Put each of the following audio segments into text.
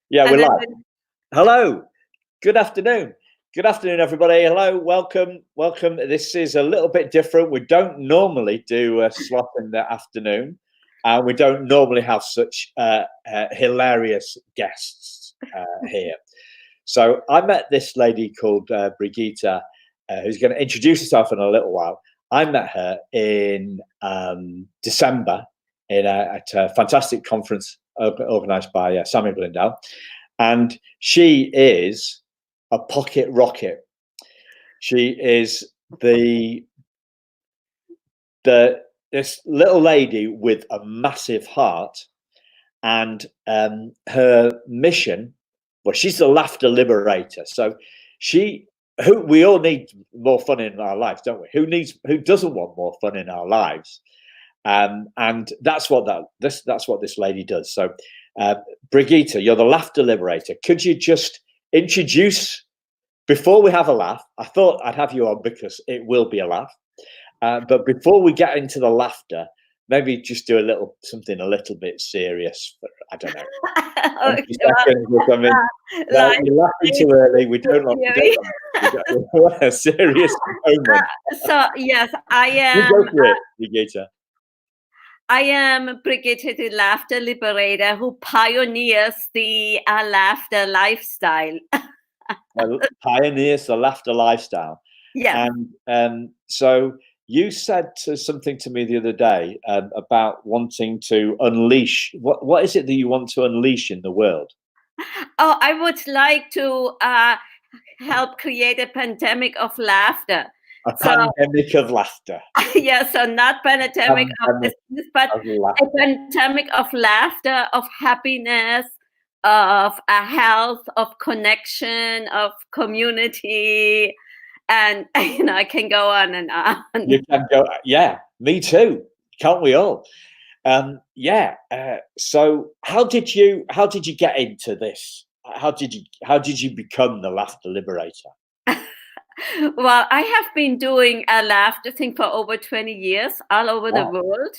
Yeah, we're And then, live. Hello. Good afternoon. Good afternoon, everybody. Hello. Welcome. Welcome. This is a little bit different. We don't normally do a slot in the afternoon. We don't normally have such hilarious guests here. So I met this lady called Brigitte, who's going to introduce herself in a little while. I met her in December at a fantastic conference organised by Samuel Blindell. And she is a pocket rocket. She is this little lady with a massive heart, and her mission. Well, she's the laughter liberator. So we all need more fun in our lives, don't we? Who doesn't want more fun in our lives? And that's what this lady does. So, Brigitte, you're the laughter liberator. Could you just introduce, before we have a laugh? I thought I'd have you on because it will be a laugh. But before we get into the laughter, maybe just do something a little bit serious. I don't know. okay, 20 seconds or something. No, you're laughing too early. We don't want a serious moment. So yes, I You am. go for it, Brigitte. I am Brigitte, the laughter liberator, who pioneers the laughter lifestyle. Pioneers the laughter lifestyle. Yeah. And so you said something to me the other day about wanting to unleash. What is it that you want to unleash in the world? Oh, I would like to help create a pandemic of laughter. A pandemic of laughter. Yeah, so not pandemic of business, but a pandemic of laughter, of happiness, of health, of connection, of community, and I can go on and on. You can go. Yeah, me too. Can't we all? Yeah. So how did you get into this? How did you become the laughter liberator? Well, I have been doing a laughter thing for over 20 years all over the world.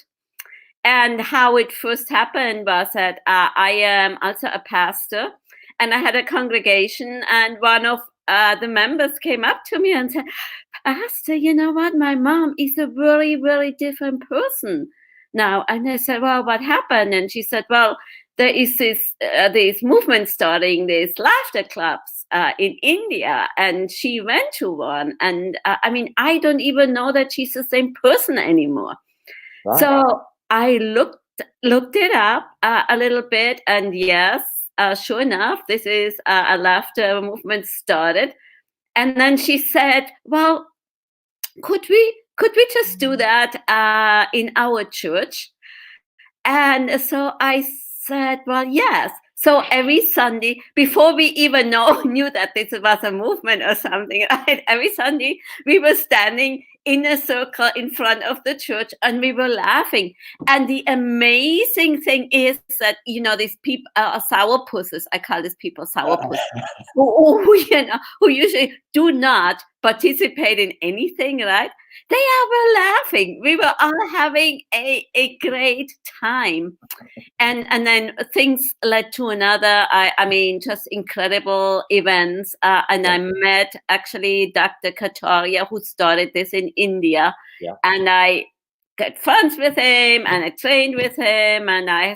And how it first happened was that I am also a pastor, and I had a congregation, and one of the members came up to me and said, "Pastor, you know what? My mom is a very, very different person now." And I said, "Well, what happened?" And she said, "Well, there is this movement starting, these laughter clubs in India, and she went to one. And I mean, I don't even know that she's the same person anymore." Right. So I looked it up a little bit, and yes, sure enough, this is a laughter movement started. And then she said, "Well, could we just do that in our church?" And so I said, "Well, yes." So every Sunday, before we even knew that this was a movement or something, right? Every Sunday we were standing in a circle in front of the church, and we were laughing. And the amazing thing is that, these people are sourpusses. I call these people sourpusses, who usually do not participate in anything, right? They were laughing. We were all having a great time. And then things led to another. I mean, just incredible events. And I met actually Dr. Kataria, who started this in India. Yeah. And I got friends with him, and I trained with him. And I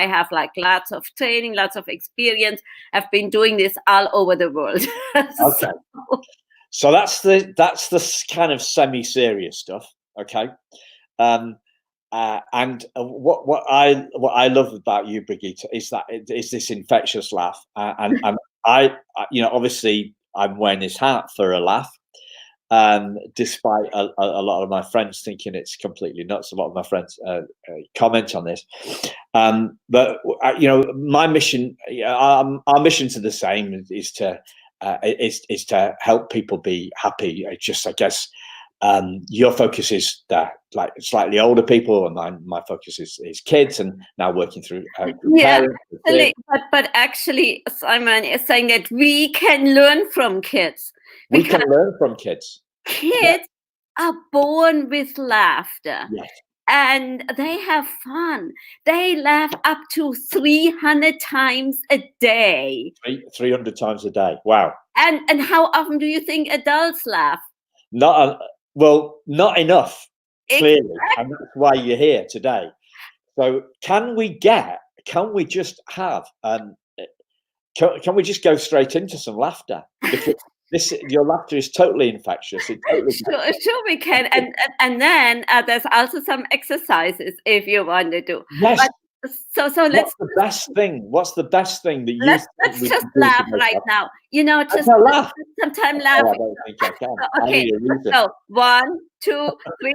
have like lots of training, lots of experience. I've been doing this all over the world. Okay. So that's the kind of semi-serious stuff. Okay. And what I love about you, Brigitte, is that it's this infectious laugh, and I obviously I'm wearing this hat for a laugh, despite a lot of my friends thinking it's completely nuts. A lot of my friends comment on this, but my mission, our missions are the same. Is to help people be happy. I guess. Your focus is like slightly older people, and my focus is kids, and now working through parents. But actually, Simon is saying that we can learn from kids. We can learn from kids. Kids are born with laughter. Yes. and they have fun. They laugh up to 300 times a day. 300 times a day. Wow. And how often do you think adults laugh? Not not enough, clearly, Exactly. and that's why you're here today. So can we just have can we just go straight into some laughter? Because your laughter is totally infectious. It totally Sure we can. And then there's also some exercises if you want to do. Yes. But so let's What's the best thing? What's the best thing that you let's think we just can do laugh to make right up? now. You know, I just can laugh. sometime Oh, I laughing. don't think I can. I Okay, need a reason. so 1, 2, 3.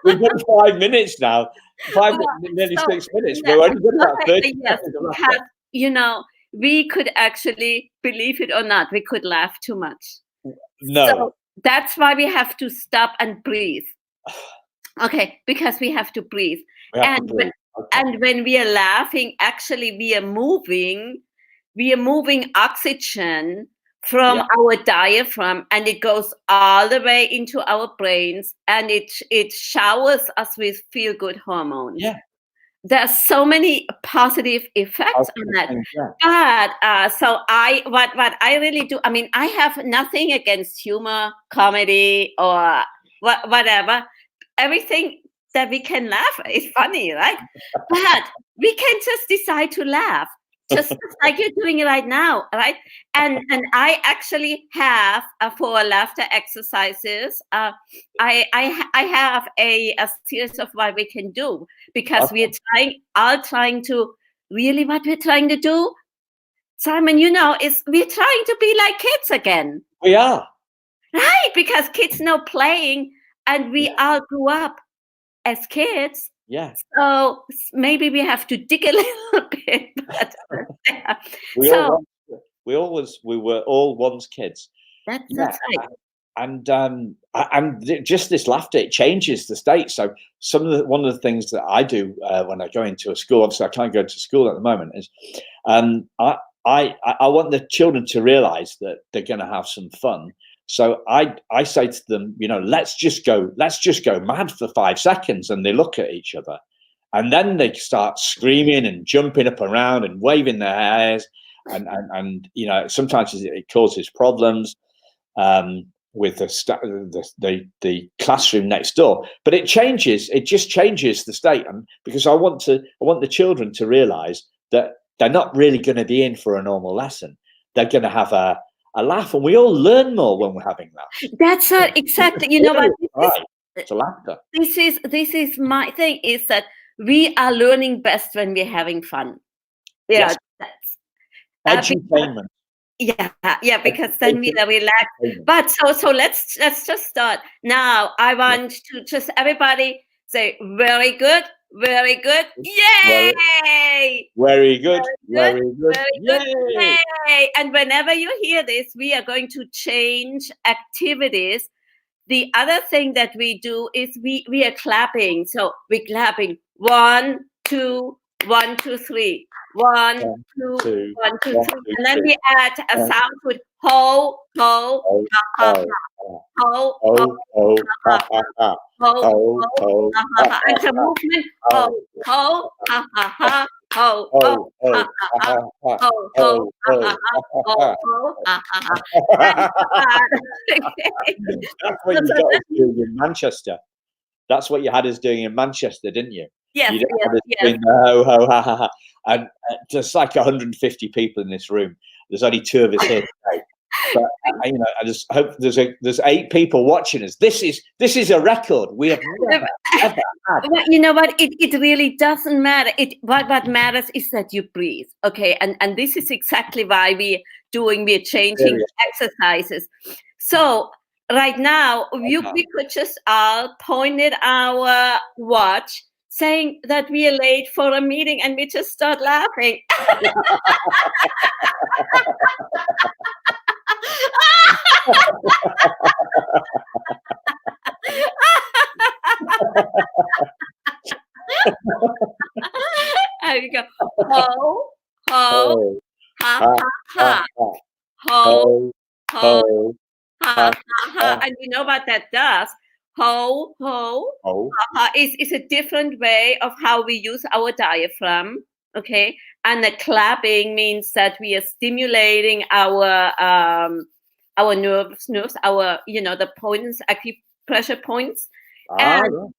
We've done 5 minutes now. Nearly So, 6 minutes. yeah, We're only good about okay, 30 yes, seconds of we laughter. have, you know, we could actually, believe it or not, we could laugh too much. No. So that's why we have to stop and breathe. Okay, because we have to breathe. We have to breathe. Okay. And when we are laughing, actually we are moving oxygen from our diaphragm, and it goes all the way into our brains, and it showers us with feel-good hormones. Yeah. There's so many positive effects on that. But so what I really do, I mean, I have nothing against humor, comedy, or whatever. Everything that we can laugh is funny, right? But we can just decide to laugh, just like you're doing right now, right? And I actually have for laughter exercises, I have a series of what we can do, because we're trying to really, what we're trying to do, Simon, is we're trying to be like kids again. We are. Right, because kids know playing, and we all grew up as kids. Yeah. So maybe we have to dig a little bit. But, we were all once kids. That's right. And just this laughter, it changes the state. So one of the things that I do when I go into a school, obviously I can't go to school at the moment, is I want the children to realize that they're going to have some fun. So I say to them, let's just go mad for 5 seconds. And they look at each other, and then they start screaming and jumping up around and waving their hairs. And sometimes it causes problems with the classroom next door. But it just changes the state. And because I want the children to realize that they're not really going to be in for a normal lesson. They're going to have a laugh, and we all learn more when we're having laughs. That's it, exactly. You know what? It's a laughter. This is my thing, is that we are learning best when we're having fun. Yeah, that's edutainment. Because then we are relaxed. But so let's just start now. I want to just everybody say very good. Very good. Yay! Very good. Very good. Yay! And whenever you hear this, we are going to change activities. The other thing that we do is we are clapping. So we're clapping 1, 2, 1, 2, 3. 1, 2, 1, 2, 3. And then we add a sound with ho, ho, ha, ha, ha. Ho, ho, ha, ha, ha. Ho, ho, ha, ha, ha. It's a movement. Ho, ho, ha, ha, ha. Ho, ho, ha, ha, ha. Ho, ho, ha, ha, ha. Ho, ho, ha, ha, ha. That's what you got us doing in Manchester. That's what you had us doing in Manchester, didn't you? Yes, doing the ho, ho, ha, ha, ha. And there's like 150 people in this room. There's only 2 of us here today. But I just hope there's 8 people watching us. This is a record we have never ever had. Well, you know what? It really doesn't matter. What matters is that you breathe. Okay, and this is exactly why we're changing exercises. So right now we could just all point at our watch, saying that we are late for a meeting, and we just start laughing. And you go, ho, ho, Ho, ha, ha, ha, ha, ha, ha. ho, Ho, ho, ho, ha, ha, ha, ha. ha, And you know what that does? Ho, ho, ho. is a different way of how we use our diaphragm. Okay, and the clapping means that we are stimulating our nerves, our the points, acupressure points, Ah, and right.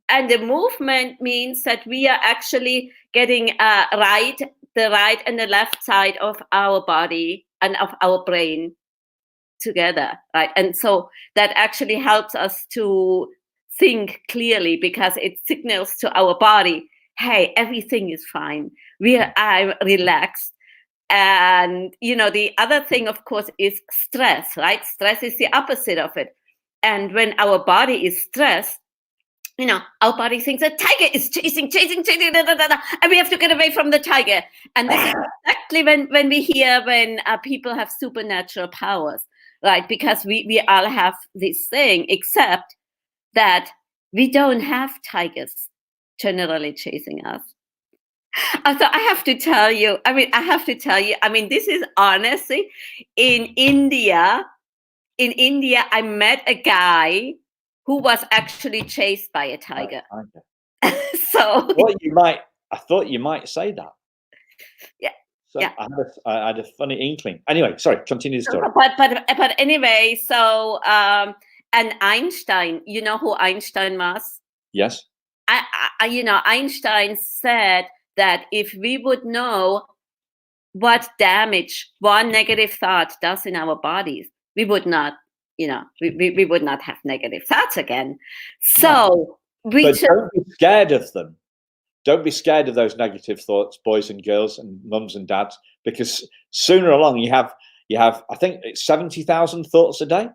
and the movement means that we are actually getting the right and the left side of our body and of our brain together, right? And so that actually helps us to think clearly because it signals to our body, hey, everything is fine. I'm relaxed. And the other thing, of course, is stress, right? Stress is the opposite of it. And when our body is stressed, our body thinks a tiger is chasing, da, da, da, da, and we have to get away from the tiger. And this is exactly when we hear when people have supernatural powers, right? Because we all have this thing, except that we don't have tigers generally chasing us. So I have to tell you, this is honestly in India. In India, I met a guy who was actually chased by a tiger. So I thought you might say that. yeah, So yeah. I had a funny inkling. Anyway, sorry, continue the story. But anyway, so and Einstein, you know who Einstein was? Yes. Einstein said that if we would know what damage one negative thought does in our bodies, we would not, we would not have negative thoughts again. So But don't be scared of them. Don't be scared of those negative thoughts, boys and girls and mums and dads, because sooner or along you have I think it's 70,000 thoughts a day.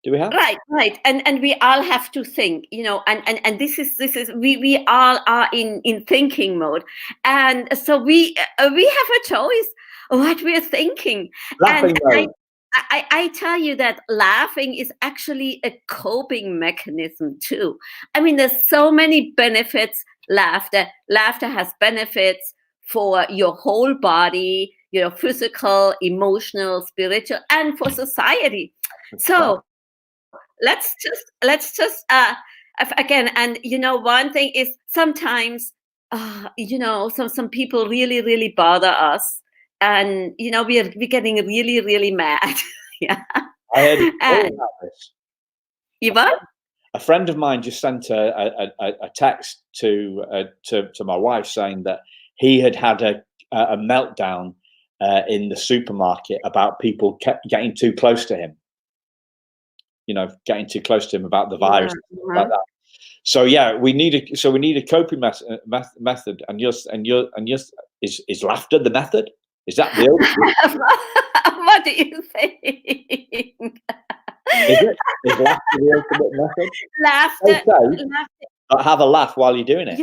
Do we have? Right. And we all have to think, and this is we all are in thinking mode. And so we have a choice what we're thinking. Laughing mode. I tell you that laughing is actually a coping mechanism too. I mean, there's so many benefits. Laughter has benefits for your whole body, your physical, emotional, spiritual, and for society. So let's just again, and one thing is sometimes some people really bother us, and we're getting really mad. Yeah. I heard a story about this. You what? A friend of mine just sent a text to my wife saying that he had a meltdown in the supermarket about people kept getting too close to him. Getting too close to him about the virus, like that. So yeah, we need a coping method, and is laughter the method? Is that the ultimate? What do you think? Is laughter the ultimate method? Laughter. Have a laugh while you're doing it.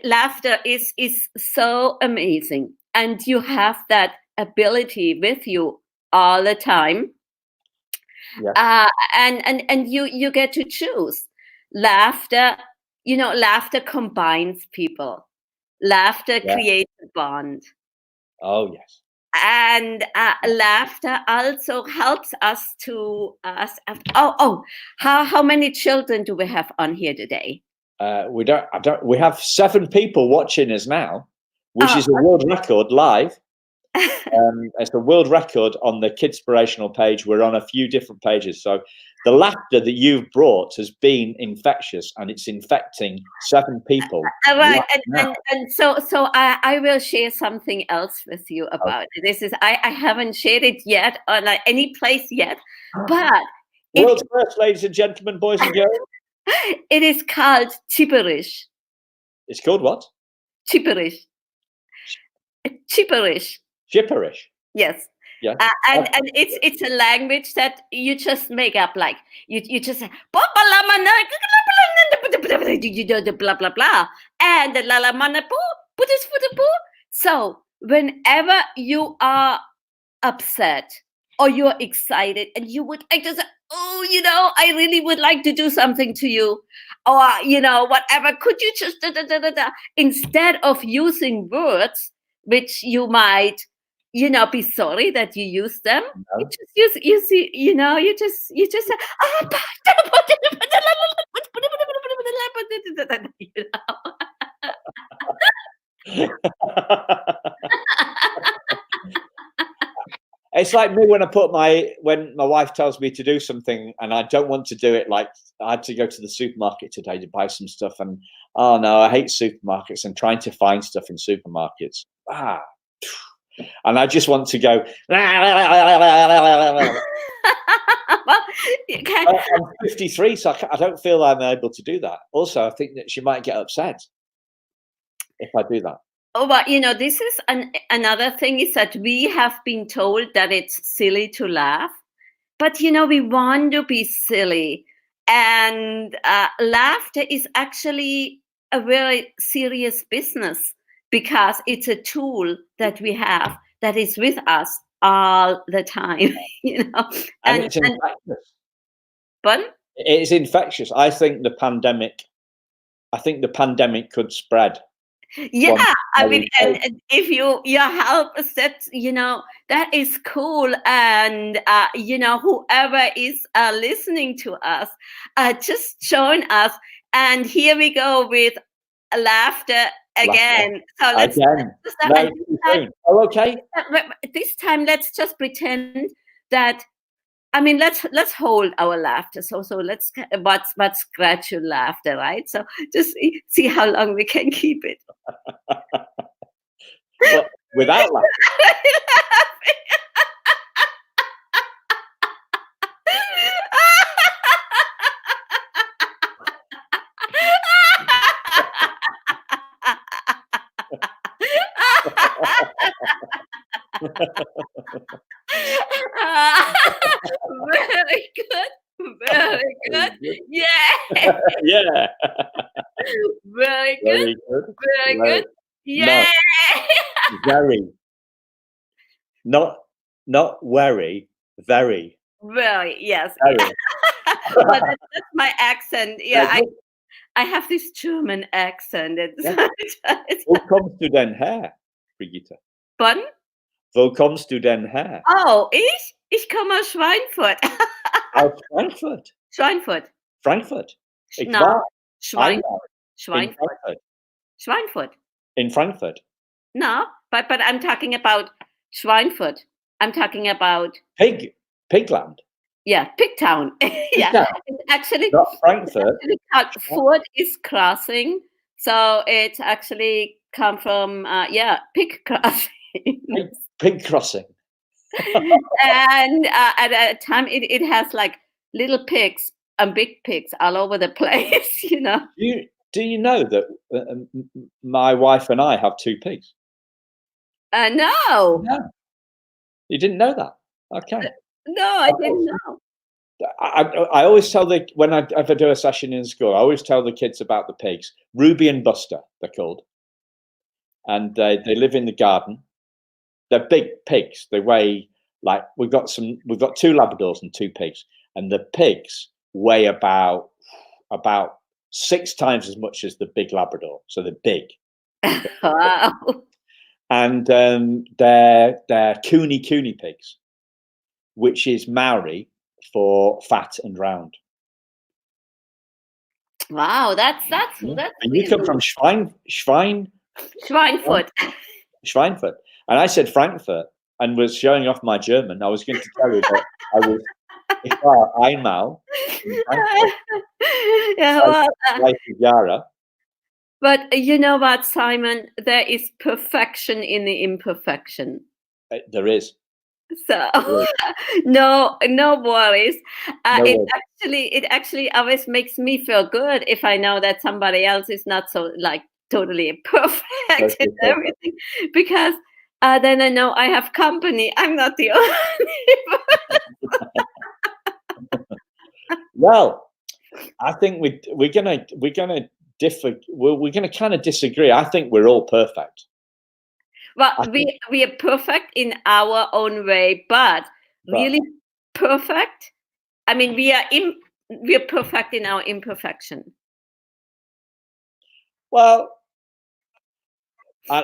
Laughter is so amazing, and you have that ability with you all the time. Yeah. And you get to choose. Laughter combines people. Laughter creates a bond. Oh yes. And laughter also helps us to how many children do we have on here today? We have 7 people watching us now, which is a world record live. It's a world record on the Kidspirational page. We're on a few different pages. So the laughter that you've brought has been infectious, and it's infecting 7 people. Right. And so I will share something else with you about it. This is I haven't shared it yet on any place yet, but world's first, ladies and gentlemen, boys and girls. It is called gibberish. It's called what? Gibberish. Gibberish. Gibberish. Yes. Yeah. And it's a language that you just make up, like you just say blah blah blah, and the la la mana. So whenever you are upset or you're excited and you would like to say, oh, I really would like to do something to you, or whatever, could you just da, da, da, da, da, instead of using words which you might be sorry that you use them. You No. just you just say, "Ah, you It's like me when my wife tells me to do something and I don't want to do it. Like I had to go to the supermarket today to buy some stuff, and oh no, I hate supermarkets and trying to find stuff in supermarkets. And I just want to go. well, you can. I'm 53, so I don't feel I'm able to do that. Also, I think that she might get upset if I do that. Oh, but this is another thing is that we have been told that it's silly to laugh, but we want to be silly, and laughter is actually a very serious business because it's a tool that we have that is with us all the time, And it's infectious. But It's infectious. I think the pandemic could spread. yeah, I mean, and if your help said, that is cool, and whoever is listening to us, just join us, and here we go with laughter again. So let's again. No, too soon. Oh, okay. This time let's just pretend that. I mean, let's hold our laughter. So let's what's gradual laughter, right? So just see how long we can keep it. But without laughter. Very good. Very good. Yeah. Yeah. Very good. Very good. Very good. Yeah. No. Very. Not very. Very. Very, yes. Very. Well, that's my accent. Yeah, I have this German accent. Wo kommst du denn her, Brigitte? Pardon? Wo kommst du denn her? Oh, ich? Ich komme aus Schweinfurt. Aus Frankfurt. Schweinfurt. Frankfurt. Ich No, war Schweinfurt. in Schweinfurt. Frankfurt. Schweinfurt. In Frankfurt. No, but I'm talking about Schweinfurt. I'm talking about Pigland. yeah, Pigtown. Yeah, Pigtown. it's actually Not Frankfurt. Furt is crossing, so it's actually come from pig crossing. Pig crossing. And at a time, it has like little pigs and big pigs all over the place. Do you know that my wife and I have 2 pigs? No. No. You didn't know that? Okay. No, I didn't know. I always tell when I ever do a session in school, I always tell the kids about the pigs. Ruby and Buster, they're called. And they live in the garden. They're big pigs. They weigh we've got 2 Labradors and 2 pigs. And the pigs weigh about 6 times as much as the big Labrador. So they're big. Wow. And they're cooney pigs, which is Maori for fat and round. Wow, that's And you come from Schweinfurt. Schweinfurt. And I said Frankfurt and was showing off my German. I was going to tell you that I was einmal in Frankfurt. Yeah, well, but you know what, Simon? There is perfection in the imperfection. There is. So no worries. It actually always makes me feel good if I know that somebody else is not so totally perfect in everything, because then I know I have company. I'm not the only Well, I think we're gonna differ. We're gonna kind of disagree. I think we're all perfect. Well, I think, we are perfect in our own way, but but really perfect. I mean, we are perfect in our imperfection. well,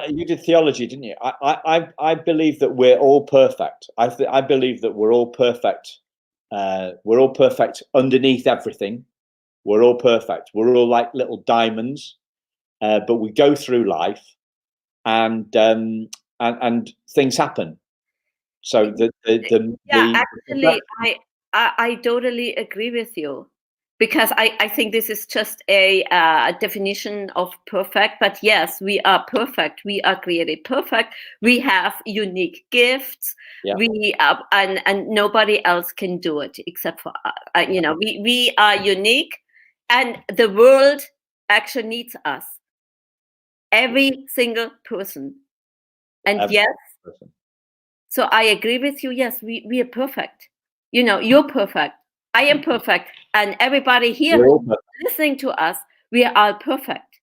you did theology, didn't you? I believe that we're all perfect. I believe that we're all perfect. We're all perfect underneath everything. We're all perfect. We're all like little diamonds, but we go through life, and things happen. So Yeah, the actually, I totally agree with you, because I think this is just a definition of perfect. But yes, we are perfect. We are created perfect. We have unique gifts. yeah, We and nobody else can do it except for yeah, we are unique, and the world actually needs us. Every single person. And every yes, person. so I agree with you. Yes, we are perfect. You're perfect. I am perfect. And everybody here We're who's all perfect listening to us, we are all perfect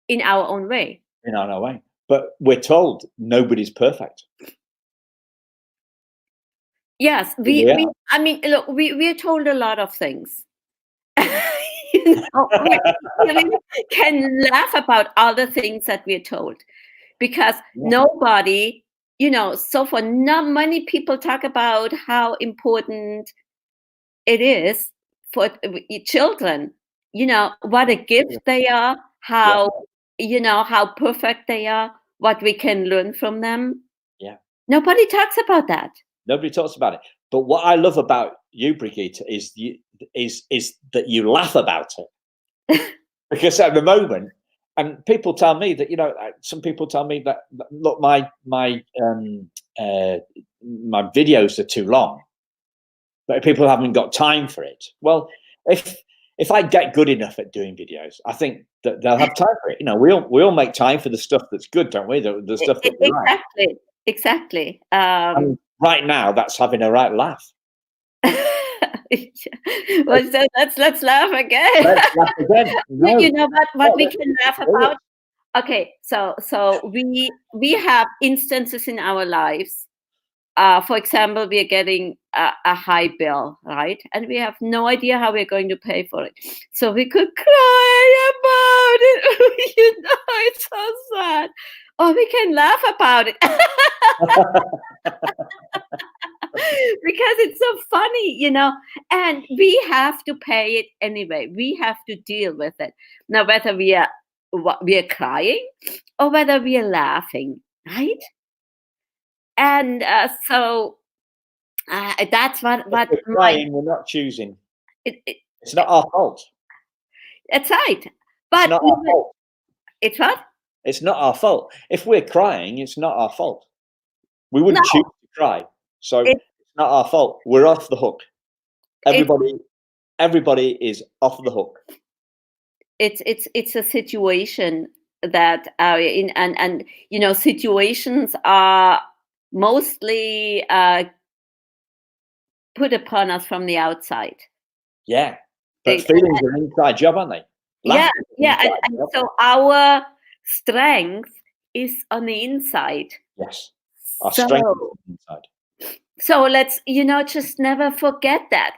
in our own way. in our own way, but we're told nobody's perfect. Yes, But we are. I mean, look, we are told a lot of things. We really can laugh about all the things that we're told, because Yeah, nobody, so for not many people talk about how important it is for children, what a gift they are, yeah, how perfect they are, what we can learn from them. yeah. Nobody talks about that. Nobody talks about it. But what I love about you, Brigitte, is that you laugh about it, because at the moment, and people tell me that some people tell me that look, uh, my videos are too long, but people haven't got time for it. Well, if I get good enough at doing videos, I think that they'll have time for it. We all make time for the stuff that's good, don't we? The stuff that we like. Exactly, exactly. And right now, that's having a right laugh. Well, so let's laugh again. Let's laugh again. You No, know what we let's can laugh do it. about? Okay, so we have instances in our lives. For example, we are getting a high bill, right? And we have no idea how we're going to pay for it. So we could cry about it. It's so sad. Or we can laugh about it. Because it's so funny, and we have to pay it anyway. We have to deal with it. Now, whether we are crying or whether we are laughing, right? And so that's If what we're my crying, we're not choosing. it, it, It's not our fault. it's right. It's But not our fault. it's what? It's not our fault. If we're crying, it's not our fault. We wouldn't choose No, to cry, so it, it's not our fault. We're off the hook. it Everybody is off the hook. it's a situation that in and situations are mostly put upon us from the outside. Yeah, but It, feelings are an inside job, aren't they? yeah, Laughter is an yeah, inside and job. so our strength is on the inside. Yes, our strength is So on the inside. so let's just never forget that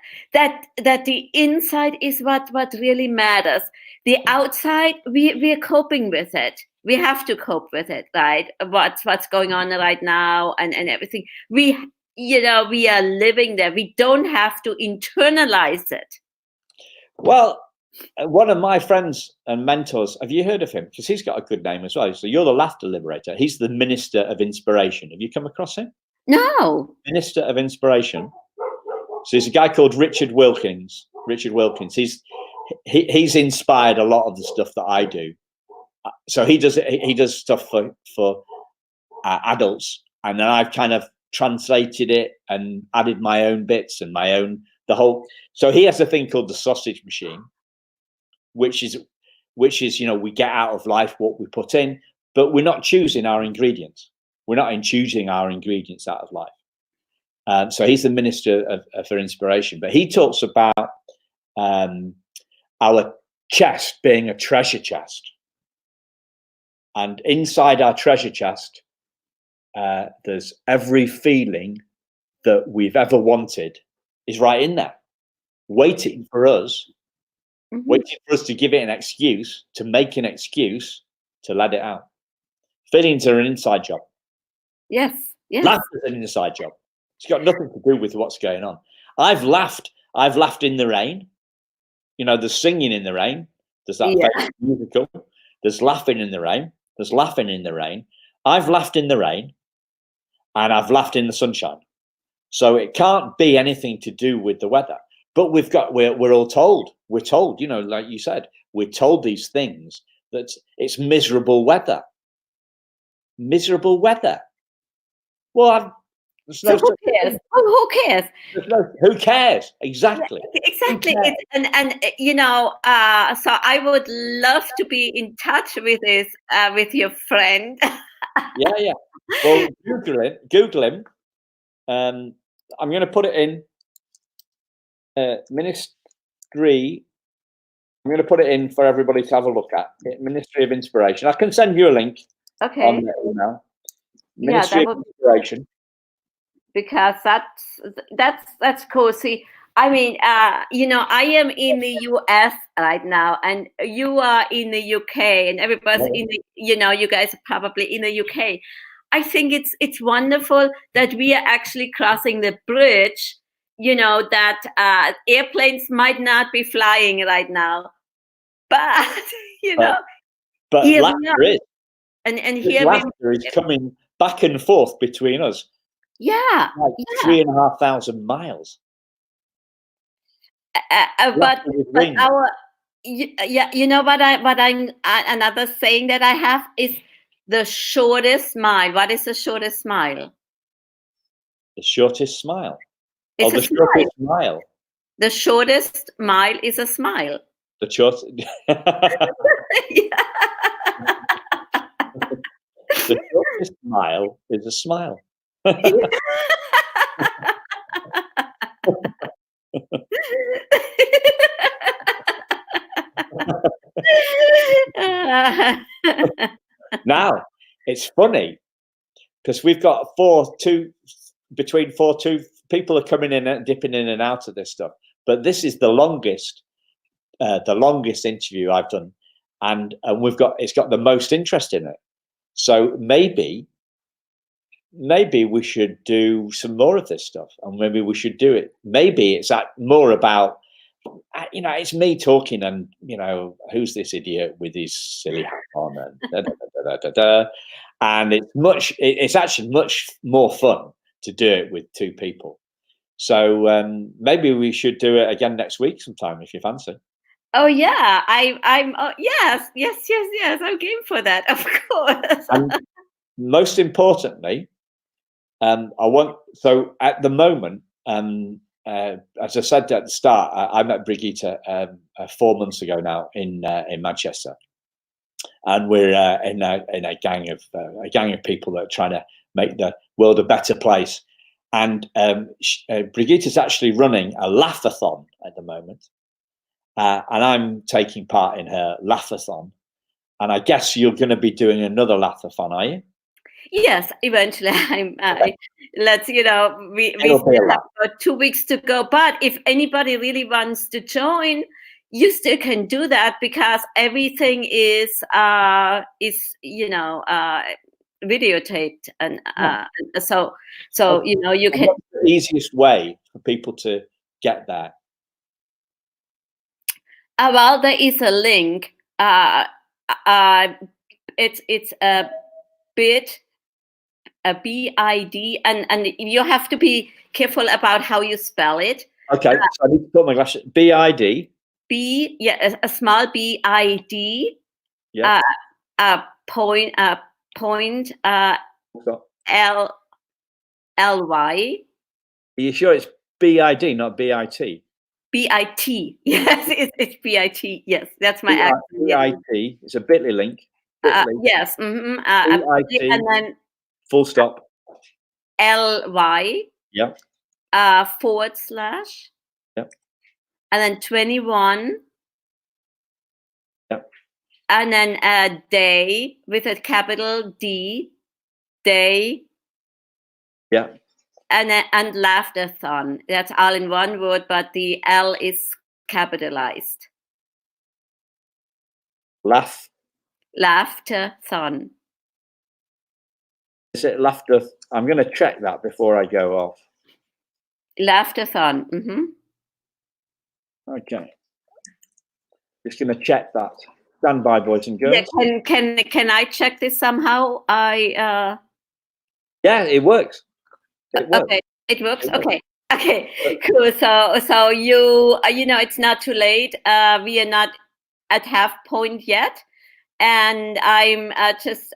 the inside is what really matters. The outside, we're coping with it. We have to cope with it, right? What's going on right now, and everything. We are living there. We don't have to internalize it. Well, one of my friends and mentors, have you heard of him? Because he's got a good name as well. So you're the laughter liberator. He's the minister of inspiration. Have you come across him? No. Minister of inspiration. So there's a guy called Richard Wilkins. Richard Wilkins. He's inspired a lot of the stuff that I do. So he does stuff for adults, and then I've kind of translated it and added my own bits and the whole. So he has a thing called the sausage machine, which is we get out of life what we put in, but we're not choosing our ingredients. We're not choosing our ingredients out of life. So he's the minister for inspiration, but he talks about our chest being a treasure chest, and inside our treasure chest there's every feeling that we've ever wanted is right in there, waiting for us, waiting for us to give it an excuse, to make an excuse, to let it out. Feelings are an inside job. Yes, yes. Laughter is an inside job. It's got nothing to do with what's going on. I've laughed in the rain. You know, there's singing in the rain. There's that famous musical. There's laughing in the rain. There's laughing in the rain. I've laughed in the rain, and I've laughed in the sunshine. So it can't be anything to do with the weather. But we're all told. We're told, you know, like you said, we're told these things, that it's miserable weather. Miserable weather. Well, so who cares? Who cares? Who cares? Exactly. Yeah, exactly. Cares? And you know, so I would love to be in touch with this with your friend. Yeah. Well, Google him. I'm going to put it in Ministry. I'm going to put it in for everybody to have a look at. Ministry of Inspiration. I can send you a link. Okay. On the email. Ministry of Inspiration. Because that's cool. See, I mean, you know, I am in the US right now, and you are in the UK, and everybody's in the, you know, you guys are probably in the UK. I think it's wonderful that we are actually crossing the bridge. You know, that airplanes might not be flying right now, but you know, but laughter is, and here laughter is coming back and forth between us. Yeah, like 3,500 miles. But our, yeah, you know what I'm another saying that I have is the shortest smile. What is the shortest smile? The shortest smile. It's the shortest smile. The shortest mile is a smile. The shortest. The shortest smile is a smile. Now it's funny because we've got between 4-2 people are coming in and dipping in and out of this stuff, but this is the longest interview I've done, and it's got the most interest in it. So maybe we should do some more of this stuff, and maybe we should do it. Maybe it's more about, you know, it's me talking, and you know, who's this idiot with his silly hat on, and and it's actually much more fun to do it with two people. So maybe we should do it again next week sometime if you fancy. Oh yeah, I'm yes, I'm game for that, of course. And most importantly, so at the moment, as I said at the start, I met Brigitte 4 months ago now in Manchester, and we're in a gang of people that are trying to make the world a better place. And Brigitte is actually running a laughathon at the moment, and I'm taking part in her laughathon. And I guess you're going to be doing another laughathon, are you? Yes, eventually. Let's, you know, we still have about 2 weeks to go. But if anybody really wants to join, you still can do that, because everything is you know, videotaped, and so you know, you can. What's the easiest way for people to get there? Well, there is a link. It's a bit. A BID, and you have to be careful about how you spell it. Okay, so I need to put my glasses. BID. A small BID. Yeah. Point LY. Are you sure it's BID, not BIT? BIT. Yes, it's BIT. Yes, that's my accent. BIT. It's a Bitly link. Yes. BIT, and then full stop. LY. Yeah. /. Yep. And then 21. Yep. And then day with a capital D. Day. Yeah. And laughter-thon. That's all in one word, but the L is capitalized. Laughter-thon. Is it laughter? I'm going to check that before I go off. Laughter-thon. Mm-hmm. Okay. Just going to check that. Stand by, boys and girls. Yeah, can I check this somehow? Yeah, it works. It works. Okay, it works. Okay. Okay, cool. So you know, it's not too late. We are not at half point yet, and I'm just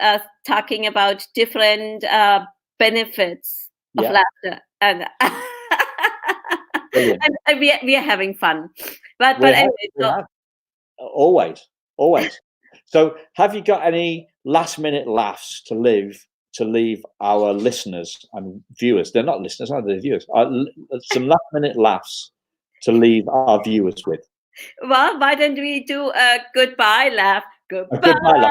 talking about different benefits of laughter, and and we are having fun. But anyway, always. So, have you got any last-minute laughs to leave our listeners and viewers? They're not listeners, are they? Viewers. Some last-minute laughs to leave our viewers with. Well, why don't we do a goodbye laugh? Goodbye.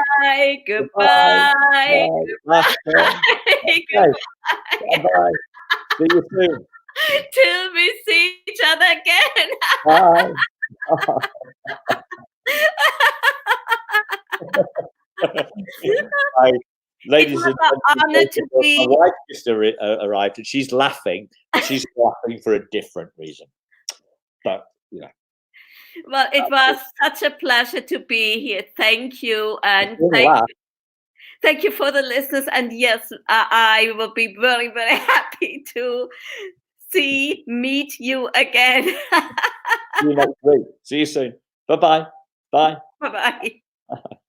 Goodbye. Goodbye. Bye. See you soon. Till we see each other again. Bye. Hi, ladies and gentlemen, my wife just arrived and she's laughing. She's laughing for a different reason. But yeah. Well, it was such a pleasure to be here. Thank you, and thank you for the listeners. And yes, I will be very, very happy to meet you again. See you next week. See you soon. Bye-bye. Bye. Bye-bye.